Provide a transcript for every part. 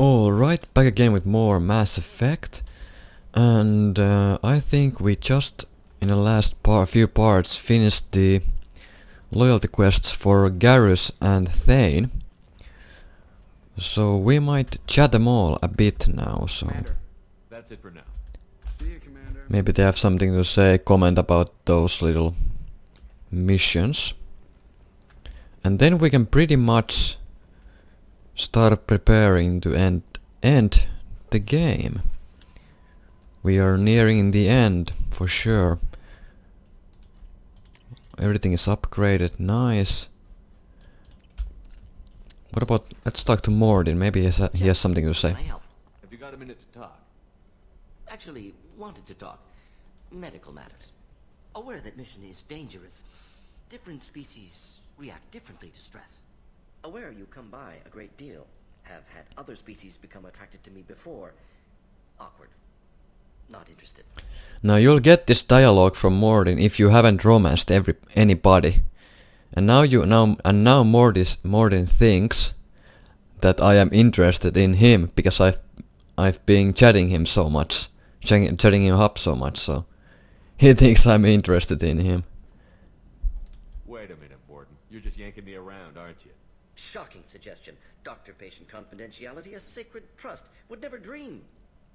Alright, back again with more Mass Effect. And I think we just, in the last few parts, finished the loyalty quests for Garrus and Thane. So we might chat them all a bit now, so... Commander, that's it for now. See you, Commander. maybe they have something to say, comment about those little missions. And then we can pretty much start preparing to end the game. We are nearing the end, for sure. Everything is upgraded, nice. What about, let's talk to Mordin, maybe he has something to say. Can I help? Have you got a minute to talk? Actually, wanted to talk. Medical matters. Aware that mission is dangerous. Different species react differently to stress. Aware you come by a great deal. Have had other species become attracted to me before. Awkward. Not interested. Now you'll get this dialogue from Mordin if you haven't romanced anybody. And now Mordin thinks that I am interested in him because I've been chatting him so much, chatting him up so much, so he thinks I'm interested in him. Wait a minute, Mordin. You're just yanking me around, aren't you? Shocking suggestion. Doctor-patient confidentiality, a sacred trust. Would never dream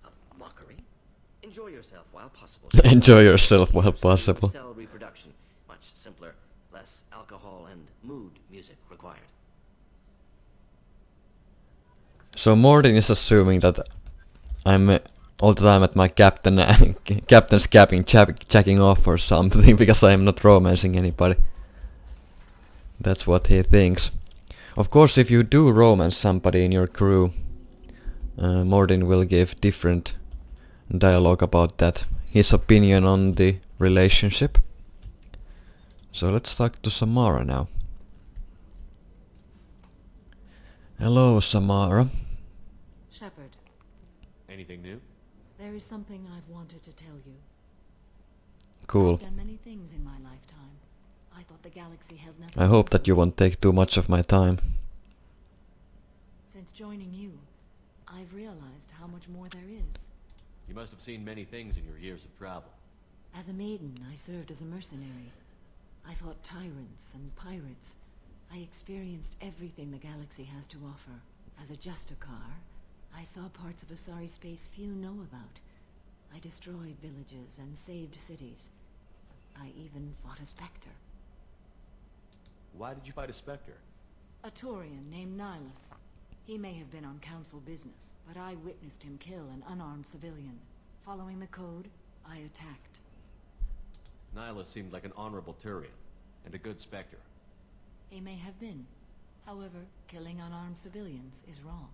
of mockery. Enjoy yourself while possible. Enjoy yourself while possible. Cell reproduction. Much simpler. Less alcohol and mood music required. So Mordin is assuming that I'm all the time at my captain's cabin jacking off or something because I am not romancing anybody. That's what he thinks. Of course, if you do romance somebody in your crew, Mordin will give different dialogue about that, his opinion on the relationship. So let's talk to Samara now. Hello, Samara. Shepard, Anything new? there is something I've wanted to tell you. Cool. I've done many things in my lifetime. I thought the galaxy held nothing. I hope that you won't take too much of my time. Since joining you, I've realized how much more there is. You must have seen many things in your years of travel. As a maiden, I served as a mercenary. I fought tyrants and pirates. I experienced everything the galaxy has to offer. As a Justicar, I saw parts of Asari space few know about. I destroyed villages and saved cities. I even fought a Spectre. Why did you fight a Spectre? A Turian named Nihilus. He may have been on council business, but I witnessed him kill an unarmed civilian. Following the code, I attacked. Nihilus seemed like an honorable Turian, and a good Spectre. He may have been. However, killing unarmed civilians is wrong.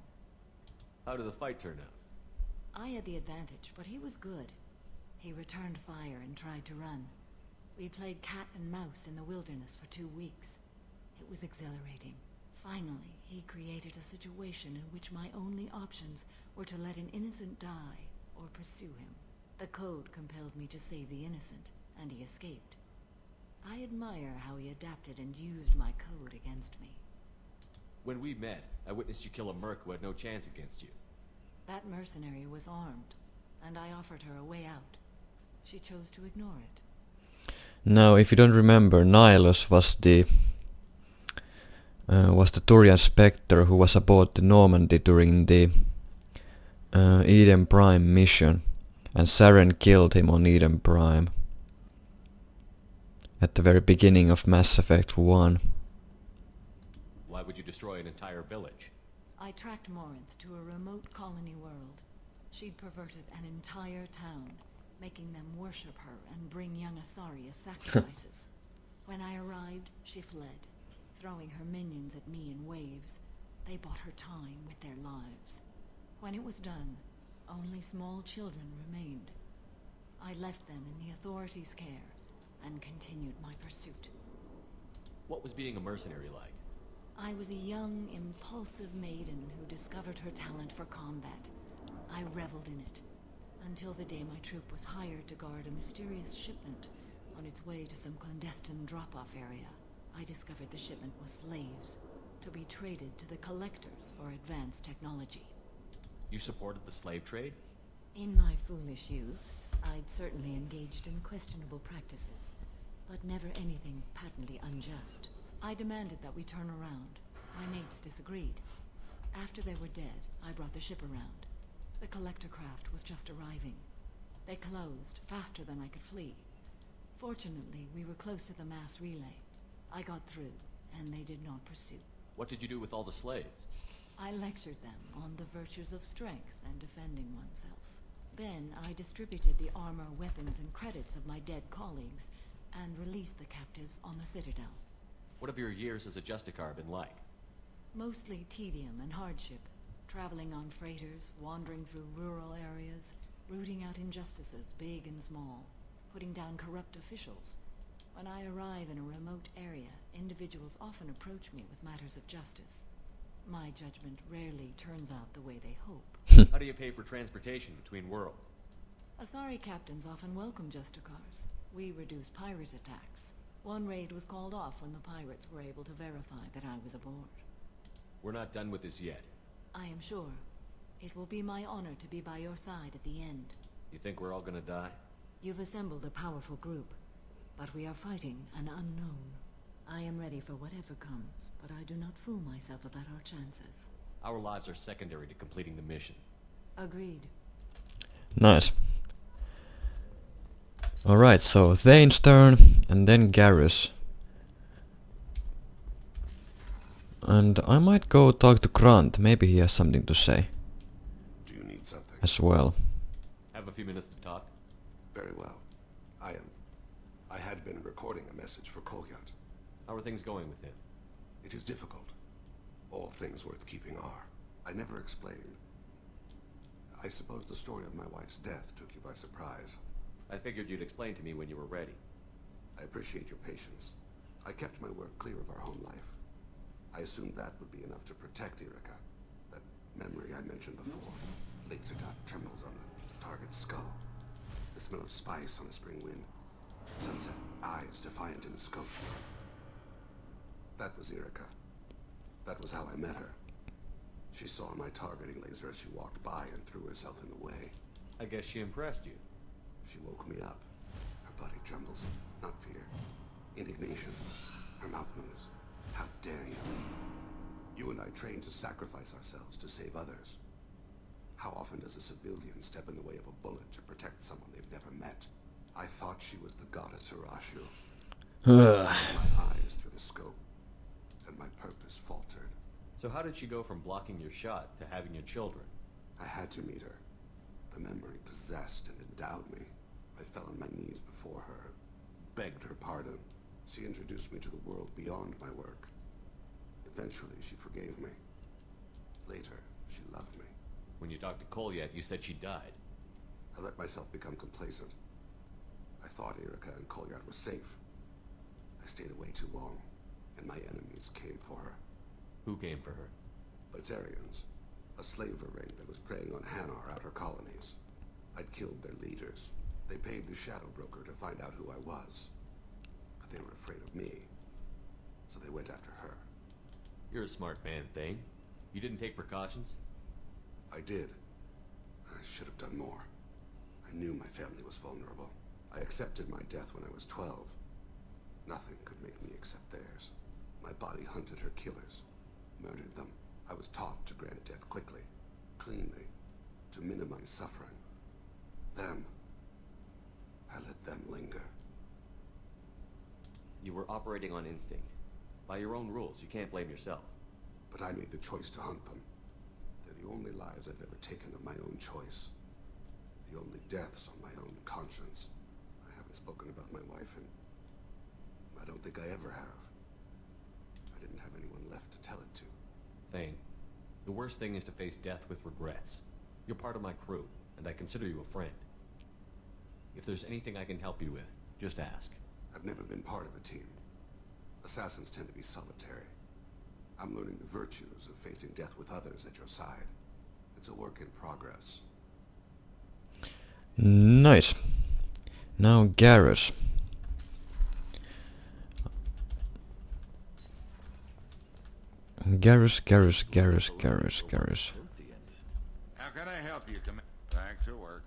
How did the fight turn out? I had the advantage, but he was good. He returned fire and tried to run. We played cat and mouse in the wilderness for 2 weeks. It was exhilarating. Finally, he created a situation in which my only options were to let an innocent die or pursue him. The code compelled me to save the innocent, and he escaped. I admire how he adapted and used my code against me. When we met, I witnessed you kill a merc who had no chance against you. That mercenary was armed, and I offered her a way out. She chose to ignore it. Now, if you don't remember, Nihilus was the Turian Spectre who was aboard the Normandy during the Eden Prime mission, and Saren killed him on Eden Prime at the very beginning of Mass Effect 1. Why would you destroy an entire village? I tracked Morinth to a remote colony world. She'd perverted an entire town, making them worship her and bring young Asari as sacrifices. When I arrived, she fled, throwing her minions at me in waves. They bought her time with their lives. When it was done, only small children remained. I left them in the authorities' care and continued my pursuit. What was being a mercenary like? I was a young, impulsive maiden who discovered her talent for combat. I reveled in it, until the day my troop was hired to guard a mysterious shipment on its way to some clandestine drop-off area. I discovered the shipment was slaves, to be traded to the Collectors for advanced technology. You supported the slave trade? In my foolish youth, I'd certainly engaged in questionable practices, but never anything patently unjust. I demanded that we turn around. My mates disagreed. After they were dead, I brought the ship around. The collector craft was just arriving. They closed faster than I could flee. Fortunately, we were close to the mass relay. I got through, and they did not pursue. What did you do with all the slaves? I lectured them on the virtues of strength and defending oneself. Then I distributed the armor, weapons, and credits of my dead colleagues, and released the captives on the Citadel. What have your years as a Justicar been like? Mostly tedium and hardship. Traveling on freighters, wandering through rural areas, rooting out injustices, big and small, putting down corrupt officials. When I arrive in a remote area, individuals often approach me with matters of justice. My judgment rarely turns out the way they hope. How do you pay for transportation between worlds? Asari captains often welcome Justicars. We reduce pirate attacks. One raid was called off when the pirates were able to verify that I was aboard. We're not done with this yet. I am sure. It will be my honor to be by your side at the end. You think we're all gonna die? You've assembled a powerful group, but we are fighting an unknown. I am ready for whatever comes, but I do not fool myself about our chances. Our lives are secondary to completing the mission. Agreed. Nice. Alright, so Thane's turn, and then Garrus. And I might go talk to Grant, maybe he has something to say Do you need something? as well. Have a few minutes to talk? Very well. I had been recording a message for Kolyat. How are things going with him? It is difficult. All things worth keeping are. I never explained. I suppose the story of my wife's death took you by surprise. I figured you'd explain to me when you were ready. I appreciate your patience. I kept my work clear of our home life. I assumed that would be enough to protect Erica. That memory I mentioned before. Laser dot trembles on the target's skull. The smell of spice on a spring wind. Sunset eyes defiant in the scope. That was Erica. That was how I met her. She saw my targeting laser as she walked by and threw herself in the way. I guess she impressed you. She woke me up. Her body trembles. Not fear. Indignation. Her mouth moves. How dare you? You and I trained to sacrifice ourselves to save others. How often does a civilian step in the way of a bullet to protect someone they've never met? I thought she was the goddess Urashu. My eyes through the scope, and my purpose faltered. So how did she go from blocking your shot to having your children? I had to meet her. The memory possessed and endowed me. I fell on my knees before her, begged her pardon. She introduced me to the world beyond my work. Eventually, she forgave me. Later, she loved me. When you talked to Kolyat, you said she died. I let myself become complacent. I thought Erica and Kolyat were safe. I stayed away too long, and my enemies came for her. Who came for her? Batarians, a slaver ring that was preying on Hanar outer colonies. I'd killed their leaders. They paid the Shadow Broker to find out who I was. But they were afraid of me, so they went after her. You're a smart man, Thane. You didn't take precautions? I did. I should have done more. I knew my family was vulnerable. I accepted my death when I was 12. Nothing could make me accept theirs. My body hunted her killers, murdered them. I was taught to grant death quickly, cleanly, to minimize suffering. Them, I let them linger. You were operating on instinct. By your own rules, you can't blame yourself. But I made the choice to hunt them. They're the only lives I've ever taken of my own choice. The only deaths on my own conscience. I haven't spoken about my wife, and I don't think I ever have. I didn't have anyone left to tell it to. Thane, the worst thing is to face death with regrets. You're part of my crew, and I consider you a friend. If there's anything I can help you with, just ask. I've never been part of a team. Assassins tend to be solitary. I'm learning the virtues of facing death with others at your side. It's a work in progress. Nice. Now Garrus. Garrus. How can I help you? Back to work.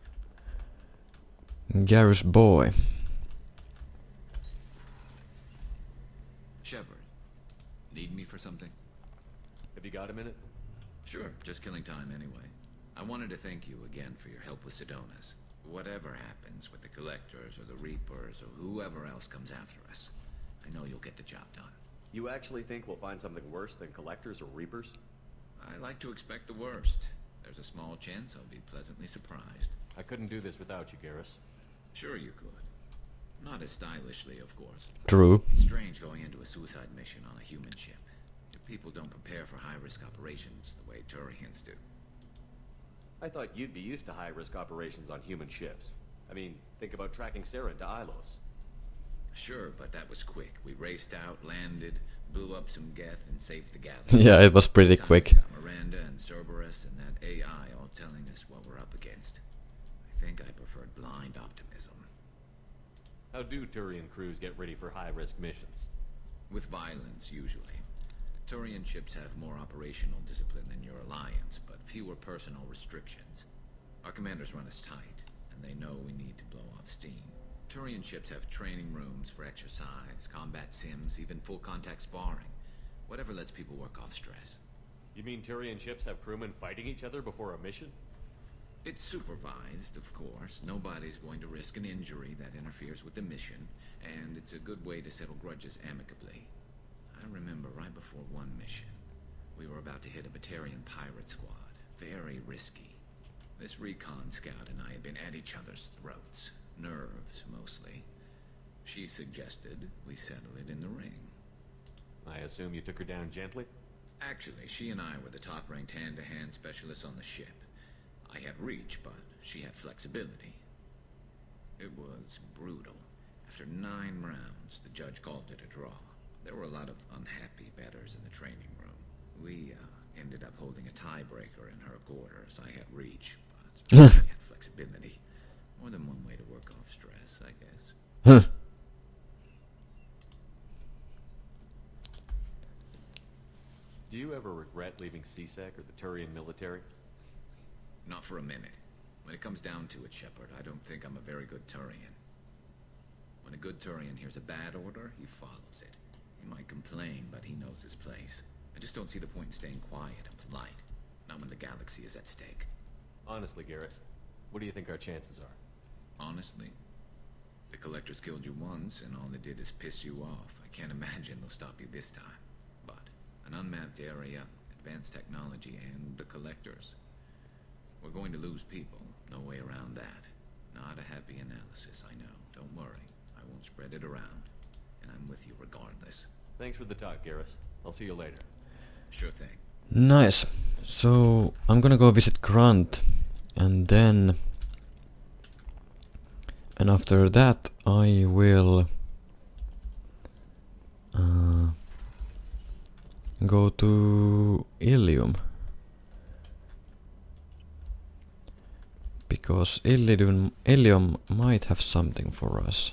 Garrus boy. Shepard, need me for something? Have you got a minute? Sure, just killing time anyway. I wanted to thank you again for your help with Sidonis. Whatever happens with the Collectors or the Reapers or whoever else comes after us, I know you'll get the job done. You actually think we'll find something worse than Collectors or Reapers? I like to expect the worst. There's a small chance I'll be pleasantly surprised. I couldn't do this without you, Garrus. Sure you could. Not as stylishly, of course. True. It's strange going into a suicide mission on a human ship. If people don't prepare for high-risk operations the way Turians do. I thought you'd be used to high-risk operations on human ships. I mean, think about tracking Saren to Ilos. Sure, but that was quick. We raced out, landed, blew up some Geth, and saved the galaxy. Yeah, it was pretty Time quick. we got Miranda and Cerberus and that AI all telling us what we're up against. I think I preferred blind optimism. How do Turian crews get ready for high-risk missions? With violence, usually. Turian ships have more operational discipline than your alliance, but fewer personal restrictions. Our commanders run us tight, and they know we need to blow off steam. Turian ships have training rooms for exercise, combat sims, even full-contact sparring. Whatever lets people work off stress. You mean Turian ships have crewmen fighting each other before a mission? It's supervised, of course. Nobody's going to risk an injury that interferes with the mission, and it's a good way to settle grudges amicably. I remember right before one mission, we were about to hit a Batarian pirate squad. Very risky. This recon scout and I had been at each other's throats. Nerves, mostly. She suggested we settle it in the ring. I assume you took her down gently? Actually, she and I were the top-ranked hand-to-hand specialists on the ship. I had reach, but she had flexibility. It was brutal. After 9 rounds, the judge called it a draw. There were a lot of unhappy bettors in the training room. We ended up holding a tiebreaker in her quarters. I had reach, but she had flexibility. More than one way to work off stress, I guess. Do you ever regret leaving CSEC or the Turian military? Not for a minute. When it comes down to it, Shepard, I don't think I'm a very good Turian. When a good Turian hears a bad order, he follows it. He might complain, but he knows his place. I just don't see the point in staying quiet and polite. Not when the galaxy is at stake. Honestly, Garrus, what do you think our chances are? Honestly, the Collectors killed you once, and all they did is piss you off. I can't imagine they'll stop you this time. But an unmapped area, advanced technology, and the Collectors. We're going to lose people. No way around that. Not a happy analysis, I know. Don't worry. I won't spread it around. And I'm with you regardless. Thanks for the talk, Garrus. I'll see you later. Sure thing. Nice. So I'm gonna go visit Grunt, and then, and after that I will go to Ilium, because Ilium might have something for us.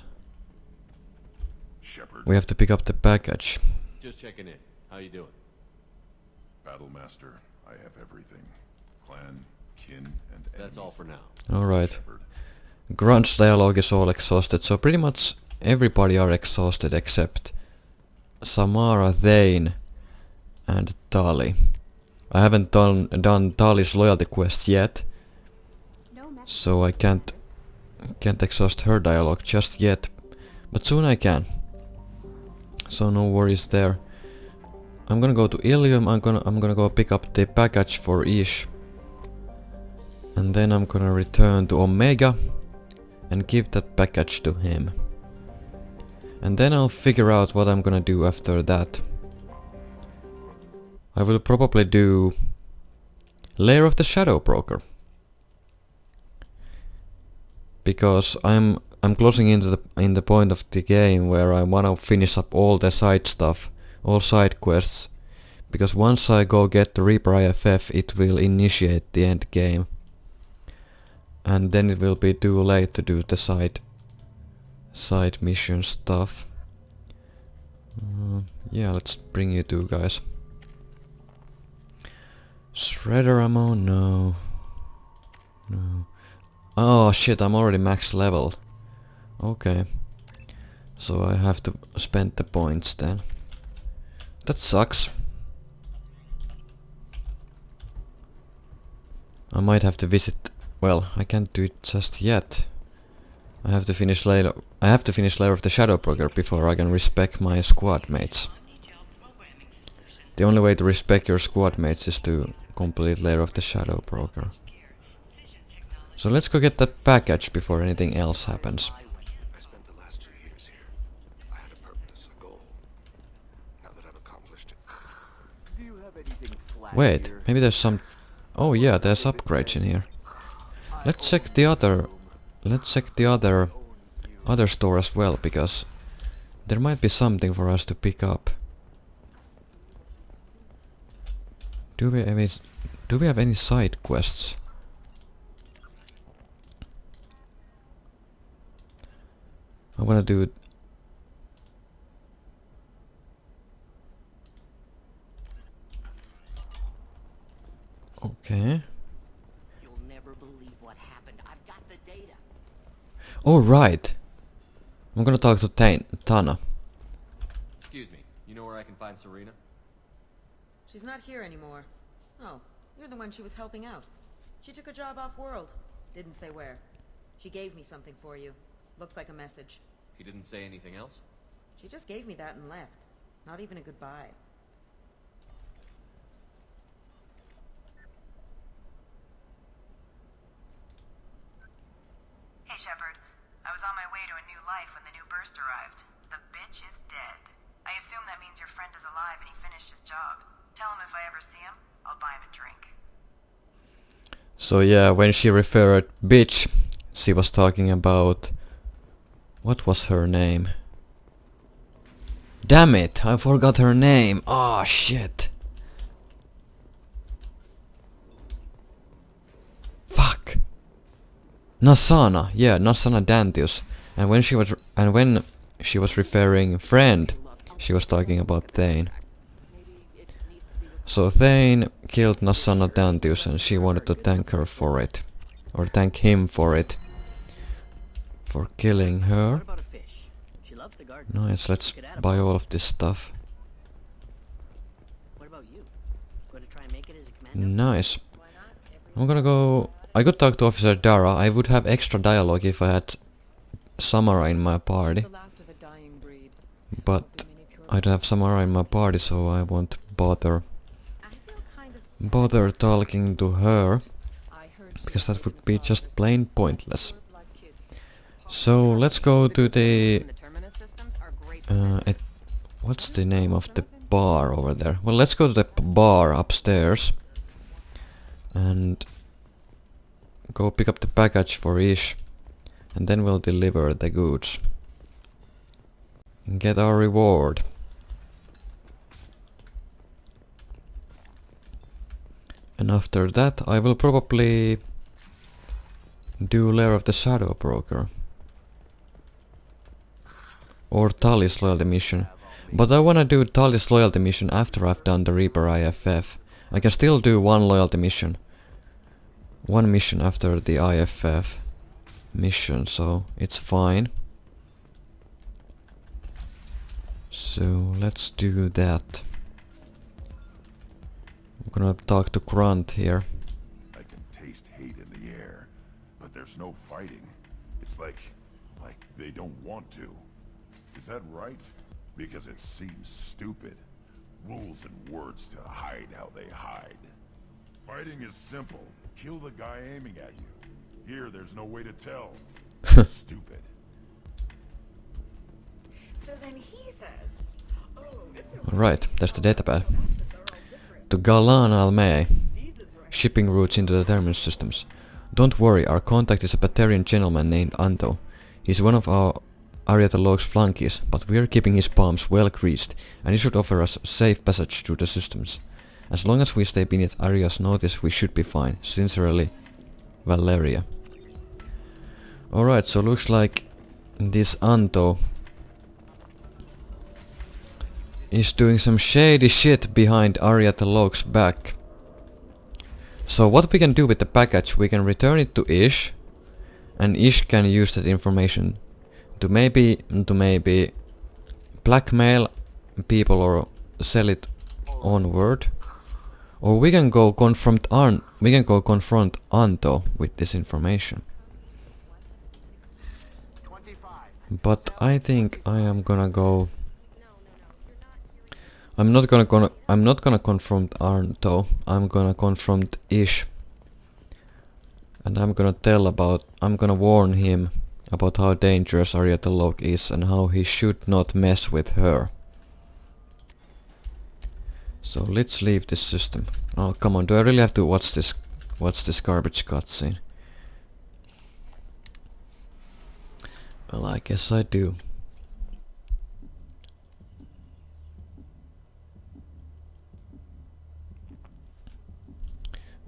Shepard, We have to pick up the package. Just checking in. How you doing? Battlemaster, I have everything. Clan, kin, and That's all enemies. for now. Alright. Shepard, Grunt's dialogue is all exhausted, so pretty much everybody are exhausted except Samara, Thane, and Tali. I haven't done Tali's loyalty quest yet, so I can't exhaust her dialogue just yet, but soon I can. So no worries there. I'm gonna go to Ilium. I'm gonna go pick up the package for Ish, and then I'm gonna return to Omega and give that package to him. And then I'll figure out what I'm gonna do after that. I will probably do Lair of the Shadow Broker, because I'm closing in the point of the game where I wanna finish up all the side stuff, all side quests, because once I go get the Reaper IFF, it will initiate the end game, and then it will be too late to do the side mission stuff. Yeah, let's bring you two guys. Shredder ammo, no. No. Oh shit, I'm already max level. Okay. So I have to spend the points then. That sucks. I might have to visit... Well, I can't do it just yet. I have to finish Lair of the Shadow Broker before I can respec my squad mates. The only way to respec your squad mates is to complete Lair of the Shadow Broker. So let's go get that package before anything else happens. I spent the last 2 years here. I had a purpose, a goal. Now that I've accomplished it. Wait, maybe there's some... Oh yeah, there's upgrades in here. Let's check the other... Let's check the other store as well, because there might be something for us to pick up. Do we have any side quests? I wanna do it. Okay. You'll never believe what happened. I've got the data. Oh right. I'm gonna talk to Tana. Excuse me, you know where I can find Serena? She's not here anymore. Oh, you're the one she was helping out. She took a job off-world. Didn't say where. She gave me something for you. Looks like a message. He didn't say anything else? She just gave me that and left. Not even a goodbye. Hey, Shepard. I was on my way to a new life when the new burst arrived. The bitch is dead. I assume that means your friend is alive and he finished his job. Tell him if I ever see him, I'll buy him a drink. So yeah, when she referred bitch, she was talking about... What was her name? Damn it, I forgot her name. Oh shit. Fuck. Nasana, yeah, Nasana Dantius. And when she was referring friend, she was talking about Thane. So Thane killed Nasana Dantius and she wanted to thank her for it. Or thank him for it. For killing her. What about a fish? She loves the garden. Nice, let's buy all of this stuff. What about you? Going to try and make it as a commando? Nice. I'm gonna go... I could talk to Officer Dara. I would have extra dialogue if I had Samara in my party. The last of a dying breed. But I don't have Samara in my party, so I won't bother talking to her, because that would be just plain pointless. So let's go to the... what's the name of the bar over there? Well, let's go to the bar upstairs and go pick up the package for Ish, and then we'll deliver the goods and get our reward. And after that I will probably do Lair of the Shadow Broker. Or Tally's loyalty mission. But I wanna do Tally's loyalty mission after I've done the Reaper IFF. I can still do one loyalty mission. One mission after the IFF mission, so it's fine. So let's do that. I'm gonna talk to Grunt here. I can taste hate in the air, but there's no fighting. It's like they don't want to. Is that right? Because it seems stupid. Rules and words to hide how they hide. Fighting is simple. Kill the guy aiming at you. Here, there's no way to tell. Stupid. So then he says, oh, it's a Alright, there's the datapad. To Galan Almei. Shipping routes into the Terminus systems. Don't worry, our contact is a Batarian gentleman named Anto. He's one of our Ariata Log's flunkies, but we're keeping his palms well greased, and he should offer us safe passage through the systems. As long as we stay beneath Aria's notice, we should be fine. Sincerely, Valeria. Alright, so looks like this Anto is doing some shady shit behind Ariata Log's back. So what we can do with the package, we can return it to Ish, and Ish can use that information to maybe blackmail people or sell it onward. Or we can go confront Anto with this information. But I think I am gonna go. I'm not gonna confront Anto. I'm gonna confront Ish. And I'm gonna warn him about how dangerous Arietta Locke is and how he should not mess with her. So let's leave this system. Oh come on, do I really have to watch this garbage cutscene? Well, I guess I do.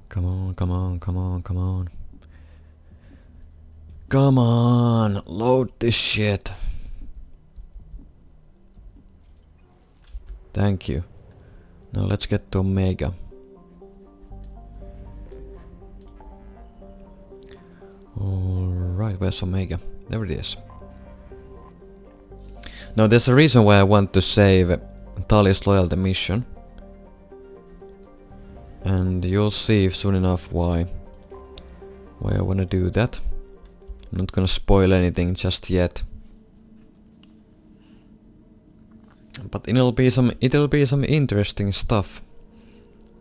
Come on, come on, come on, come on. Come on, load this shit. Thank you. Now let's get to Omega. Alright, where's Omega? There it is. Now there's a reason why I want to save Tali's loyalty mission. And you'll see soon enough why I wanna do that. I'm not gonna spoil anything just yet. But it'll be some interesting stuff.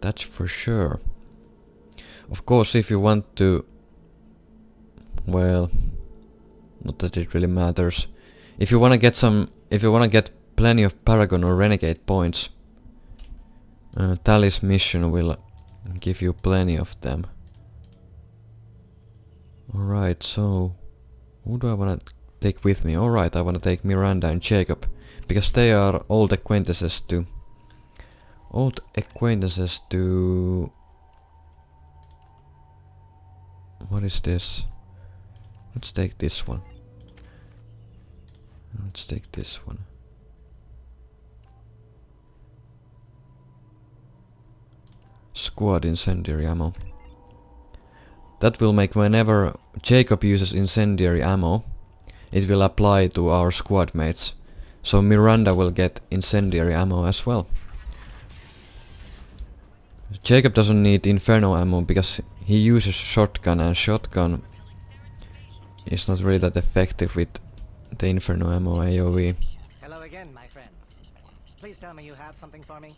That's for sure. Of course, if you want to, well, not that it really matters. If you wanna get plenty of Paragon or Renegade points, Tali's mission will give you plenty of them. Alright, so who do I wanna take with me? Alright, I wanna take Miranda and Jacob, because they are old acquaintances to... What is this? Let's take this one. Let's take this one. Squad incendiary ammo. That will make whenever Jacob uses incendiary ammo, it will apply to our squad mates. So Miranda will get incendiary ammo as well. Jacob doesn't need inferno ammo because he uses shotgun, and shotgun is not really that effective with the inferno ammo AoE. Hello again, my friends. Please tell me you have something for me.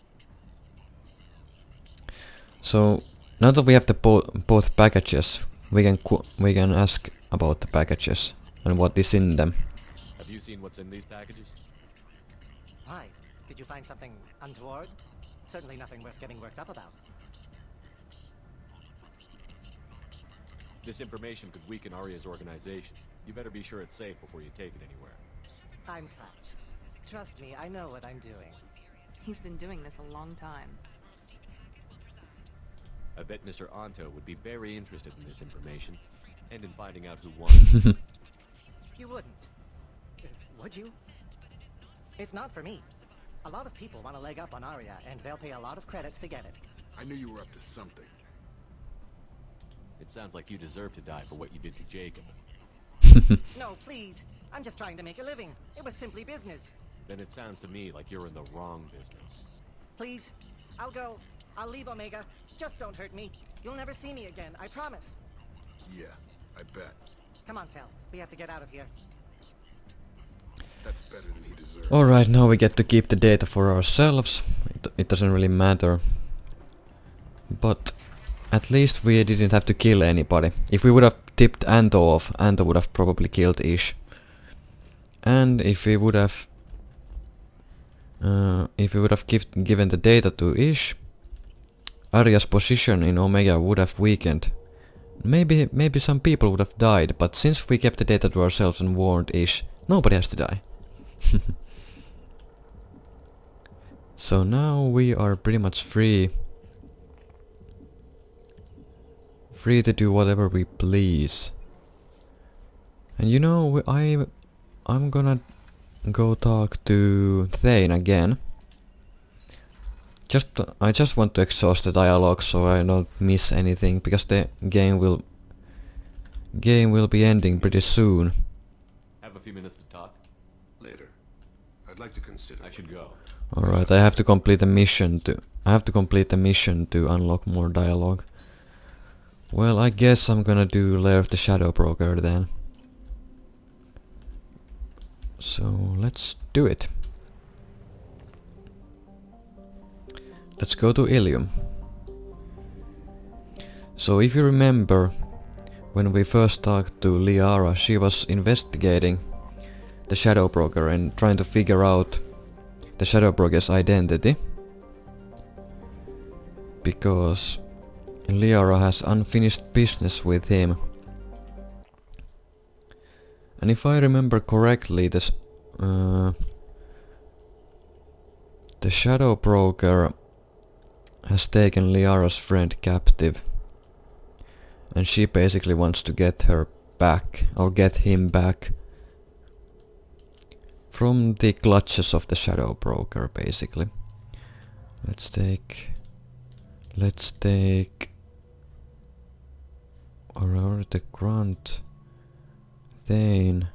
So now that we have the both packages, we can ask about the packages and what is in them. Have you seen what's in these packages? Why? Did you find something untoward? Certainly nothing worth getting worked up about. This information could weaken Arya's organization. You better be sure it's safe before you take it anywhere. I'm touched. Trust me, I know what I'm doing. He's been doing this a long time. I bet Mr. Anto would be very interested in this information, and in finding out who won. You wouldn't. Would you? It's not for me. A lot of people want a leg up on Arya, and they'll pay a lot of credits to get it. I knew you were up to something. It sounds like you deserve to die for what you did to Jacob. No, please. I'm just trying to make a living. It was simply business. Then it sounds to me like you're in the wrong business. Please. I'll go. I'll leave Omega. Just don't hurt me. You'll never see me again, I promise. Yeah, I bet. Come on, Sal. We have to get out of here. That's better than he deserves. Alright, now we get to keep the data for ourselves. It doesn't really matter. But at least we didn't have to kill anybody. If we would have tipped Anto off, Anto would have probably killed Ish. And if we would have given the data to Ish, Arya's position in Omega would have weakened. Maybe some people would have died, but since we kept the data to ourselves and warned Ish, nobody has to die. So now we are pretty much free. Free to do whatever we please. And you know, I'm gonna go talk to Thane again. I just want to exhaust the dialogue so I don't miss anything, because the game will be ending pretty soon. Have a few minutes to talk? Later. I'd like to consider... I should go. Alright, I have to complete the mission to unlock more dialogue. Well, I guess I'm gonna do Lair of the Shadow Broker then. So let's do it. Let's go to Ilium. So if you remember, when we first talked to Liara, she was investigating the Shadow Broker and trying to figure out the Shadow Broker's identity. Because Liara has unfinished business with him. And if I remember correctly, the Shadow Broker has taken Liara's friend captive. And she basically wants to get her back, or get him back, from the clutches of the Shadow Broker, basically. Let's take Aurora the Grunt, Thane,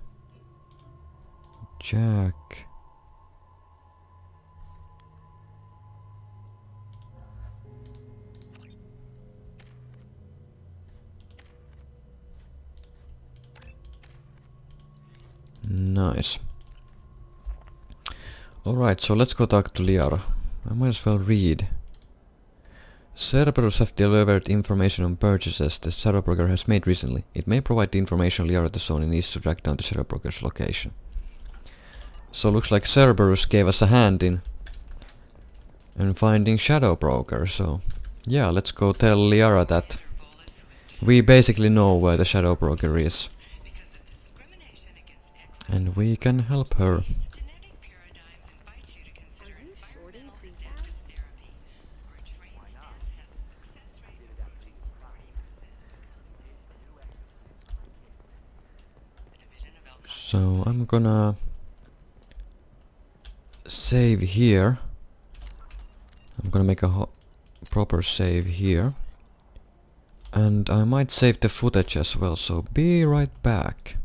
Jack. Nice. Alright, so let's go talk to Liara. I might as well read. Cerberus have delivered information on purchases the Shadow Broker has made recently. It may provide the information Liara the Sony needs to track down the Shadow Broker's location. So looks like Cerberus gave us a hand in finding Shadow Broker, so yeah, let's go tell Liara that we basically know where the Shadow Broker is. And we can help her. So I'm gonna save here. I'm gonna make a proper save here. And I might save the footage as well, so be right back.